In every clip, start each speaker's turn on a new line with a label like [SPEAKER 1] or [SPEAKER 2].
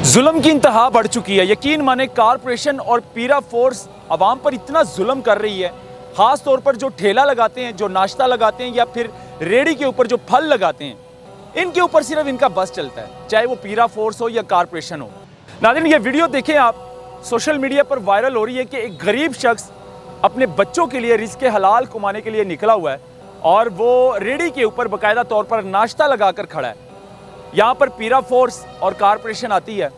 [SPEAKER 1] जुल्म की इंतहा बढ़ चुकी है। यकीन माने कारपोरेशन और पीरा फोर्स आवाम पर इतना जुल्म कर रही है, ख़ास तौर पर जो ठेला लगाते हैं, जो नाश्ता लगाते हैं या फिर रेडी के ऊपर जो फल लगाते हैं, इनके ऊपर सिर्फ इनका बस चलता है, चाहे वो पीरा फोर्स हो या कारपोरेशन हो। नाज़रीन, ये वीडियो देखें आप, सोशल मीडिया पर वायरल हो रही है कि एक गरीब शख्स अपने बच्चों के लिए रिज़्क़ हलाल कमाने के लिए निकला हुआ है और वो रेडी के ऊपर बाकायदा तौर पर नाश्ता लगाकर खड़ा है। यहाँ पर पीरा फोर्स और कारपोरेशन आती है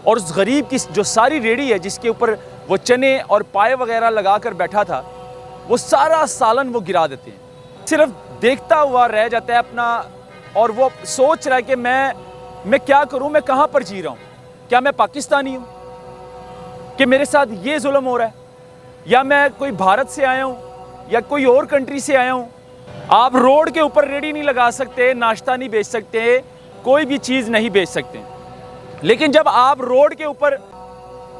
[SPEAKER 1] और उस गरीब की जो सारी रेडी है जिसके ऊपर वो चने और पाए वगैरह लगा कर बैठा था, वो सारा सालन वो गिरा देते हैं। सिर्फ देखता हुआ रह जाता है अपना, और वो सोच रहा है कि मैं क्या करूं, मैं कहां पर जी रहा हूं, क्या मैं पाकिस्तानी हूं कि मेरे साथ ये जुल्म हो रहा है, या मैं कोई भारत से आया हूं या कोई और कंट्री से आया हूं। आप रोड के ऊपर रेडी नहीं लगा सकते, नाश्ता नहीं बेच सकते, कोई भी चीज़ नहीं बेच सकते, लेकिन जब आप रोड के ऊपर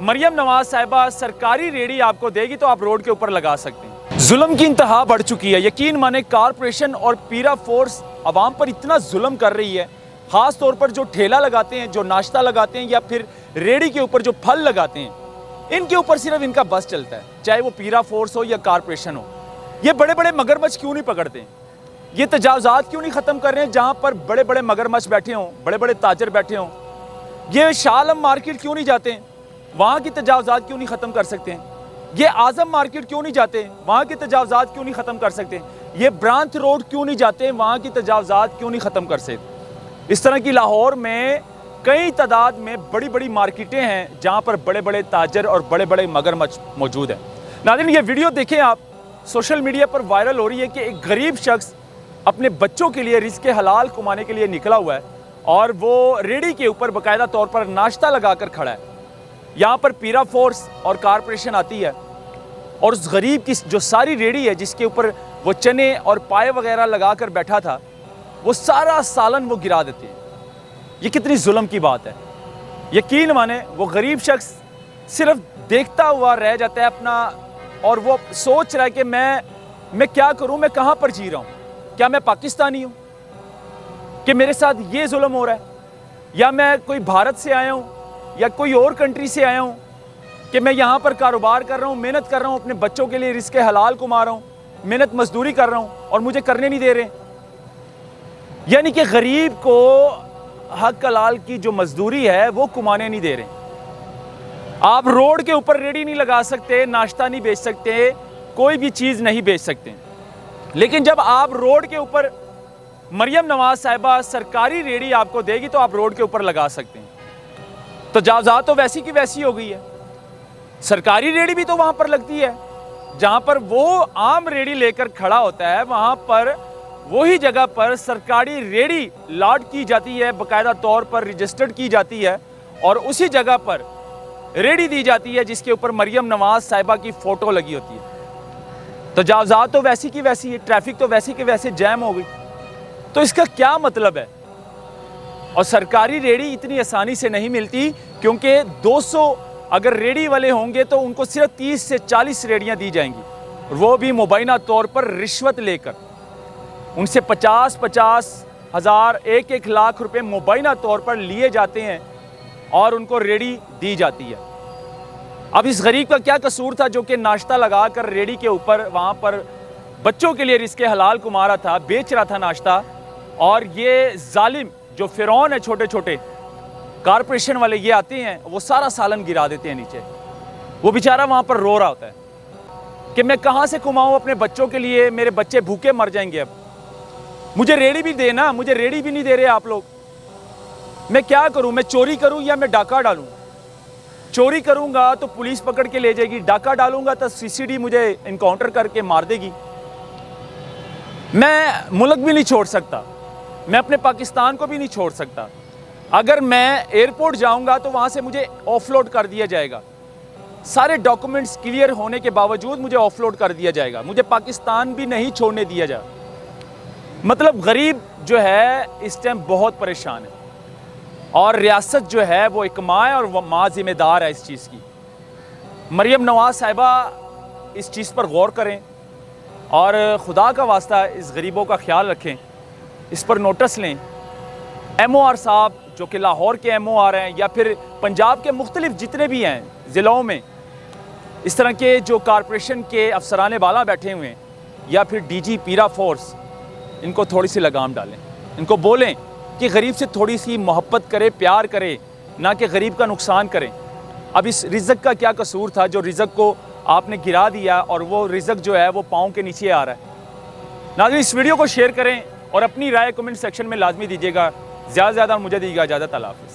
[SPEAKER 1] मरियम नवाज साहिबा सरकारी रेडी आपको देगी तो आप रोड के ऊपर लगा सकते हैं। जुल्म की इंतहा बढ़ चुकी है। यकीन माने कारपोरेशन और पीरा फोर्स आवाम पर इतना जुल्म कर रही है, ख़ास तौर पर जो ठेला लगाते हैं, जो नाश्ता लगाते हैं या फिर रेडी के ऊपर जो फल लगाते हैं, इनके ऊपर सिर्फ इनका बस चलता है, चाहे वो पीरा फोर्स हो या कारपोरेशन हो। ये बड़े बड़े मगरमच्छ क्यों नहीं पकड़ते, ये तजावुज़ात क्यों नहीं ख़त्म कर रहे हैं जहाँ पर बड़े बड़े मगरमच्छ बैठे हों, बड़े बड़े ताजर बैठे हों। ये शाह आलम मार्केट क्यों नहीं जाते, वहाँ की तजावुज़ात क्यों नहीं ख़त्म कर सकते हैं। ये आज़म मार्केट क्यों नहीं जाते, वहाँ की तजावुज़ात क्यों नहीं ख़त्म कर सकते। ये ब्रांच रोड क्यों नहीं जाते, वहाँ की तजावुज़ात क्यों नहीं ख़त्म कर सकते। इस तरह की लाहौर में कई तादाद में बड़ी बड़ी मार्केटें हैं जहाँ पर बड़े बड़े ताजर और बड़े बड़े मगरमच्छ मौजूद हैं। नाज़रीन, ये वीडियो देखें आप, सोशल मीडिया पर वायरल हो रही है कि एक गरीब शख्स अपने बच्चों के लिए रिज़्क़ हलाल कमाने के लिए निकला हुआ है और वो रेडी के ऊपर बाकायदा तौर पर नाश्ता लगाकर खड़ा है। यहाँ पर पीरा फोर्स और कारपोरेशन आती है और उस गरीब की जो सारी रेडी है जिसके ऊपर वो चने और पाए वगैरह लगा कर बैठा था, वो सारा सालन वो गिरा देते हैं। ये कितनी जुल्म की बात है। यकीन माने वो गरीब शख्स सिर्फ देखता हुआ रह जाता है अपना, और वो सोच रहा है कि मैं क्या करूं, मैं कहां पर जी रहा हूं, क्या मैं पाकिस्तानी हूं कि मेरे साथ ये जुल्म हो रहा है, या मैं कोई भारत से आया हूं या कोई और कंट्री से आया हूं कि मैं यहां पर कारोबार कर रहा हूं, मेहनत कर रहा हूं, अपने बच्चों के लिए रिज़्क़ हलाल कमा रहा हूं, मेहनत मजदूरी कर रहा हूं और मुझे करने नहीं दे रहे। यानी कि गरीब को हक हलाल की जो मजदूरी है वो कमाने नहीं दे रहे। आप रोड के ऊपर रेडी नहीं लगा सकते, नाश्ता नहीं बेच सकते, कोई भी चीज़ नहीं बेच सकते, लेकिन जब आप रोड के ऊपर मरियम नवाज साहिबा सरकारी रेडी आपको देगी तो आप रोड के ऊपर लगा सकते हैं। तो तजावुज़ात तो वैसी की वैसी हो गई है। सरकारी रेडी भी तो वहाँ पर लगती है जहाँ पर वो आम रेडी लेकर खड़ा होता है, वहाँ पर वही जगह पर सरकारी रेडी लॉट की जाती है, बाकायदा तौर पर रजिस्टर्ड की जाती है और उसी जगह पर रेडी दी जाती है जिसके ऊपर मरियम नवाज साहिबा की फ़ोटो लगी होती है। तो तजावुज़ात तो वैसी की वैसी है, ट्रैफिक तो वैसी के वैसे जैम हो गई। तो इसका क्या मतलब है। और सरकारी रेडी इतनी आसानी से नहीं मिलती, क्योंकि 200 अगर रेडी वाले होंगे तो उनको सिर्फ 30 से 40 रेडियां दी जाएंगी, वो भी मुबैना तौर पर रिश्वत लेकर। उनसे 50-50 हज़ार, 1-1 लाख रुपए मुबैना तौर पर लिए जाते हैं और उनको रेडी दी जाती है। अब इस गरीब का क्या कसूर था जो कि नाश्ता लगा कर रेडी के ऊपर वहाँ पर बच्चों के लिए रिज़्क़ हलाल कमा रहा था, बेच रहा था नाश्ता, और ये जालिम जो फ़िरौन है, छोटे छोटे कारपोरेशन वाले, ये आते हैं, वो सारा सालन गिरा देते हैं नीचे। वो बेचारा वहाँ पर रो रहा होता है कि मैं कहाँ से कमाऊँ अपने बच्चों के लिए, मेरे बच्चे भूखे मर जाएंगे, अब मुझे रेडी भी देना, मुझे रेडी भी नहीं दे रहे आप लोग, मैं क्या करूँ, मैं चोरी करूँ या मैं डाका डालूँ। चोरी करूँगा तो पुलिस पकड़ के ले जाएगी, डाका डालूँगा तो सीसीडी मुझे इनकाउंटर करके मार देगी। मैं मुल्क भी नहीं छोड़ सकता, मैं अपने पाकिस्तान को भी नहीं छोड़ सकता। अगर मैं एयरपोर्ट जाऊंगा तो वहाँ से मुझे ऑफलोड कर दिया जाएगा, सारे डॉक्यूमेंट्स क्लियर होने के बावजूद मुझे ऑफलोड कर दिया जाएगा, मुझे पाकिस्तान भी नहीं छोड़ने दिया जाए। मतलब गरीब जो है इस टाइम बहुत परेशान है और रियासत जो है वो एक माँ है और वह माँ ज़िम्मेदार है इस चीज़ की। मरियम नवाज साहिबा इस चीज़ पर गौर करें और खुदा का वास्ता इस गरीबों का ख्याल रखें, इस पर नोटिस लें। MOR साहब जो कि लाहौर के MOR हैं या फिर पंजाब के मुख्तलिफ जितने भी हैं ज़िलों में इस तरह के जो कारपोरेशन के अफसरान बाला बैठे हुए हैं या फिर DG पीरा फोर्स, इनको थोड़ी सी लगाम डालें, इनको बोलें कि गरीब से थोड़ी सी मोहब्बत करे, प्यार करे, ना कि गरीब का नुकसान करें। अब इस रिज़क का क्या कसूर था जो रिज़क को आपने गिरा दिया और वो रिज़क जो है वो पाँव के नीचे आ रहा है। नाज़रीन, इस वीडियो को शेयर करें और अपनी राय कमेंट सेक्शन में लाजमी दीजिएगा। ज़्यादा से ज़्यादा मुझे दीजिएगा इजाज़त। अल्लाह हाफ़िज़।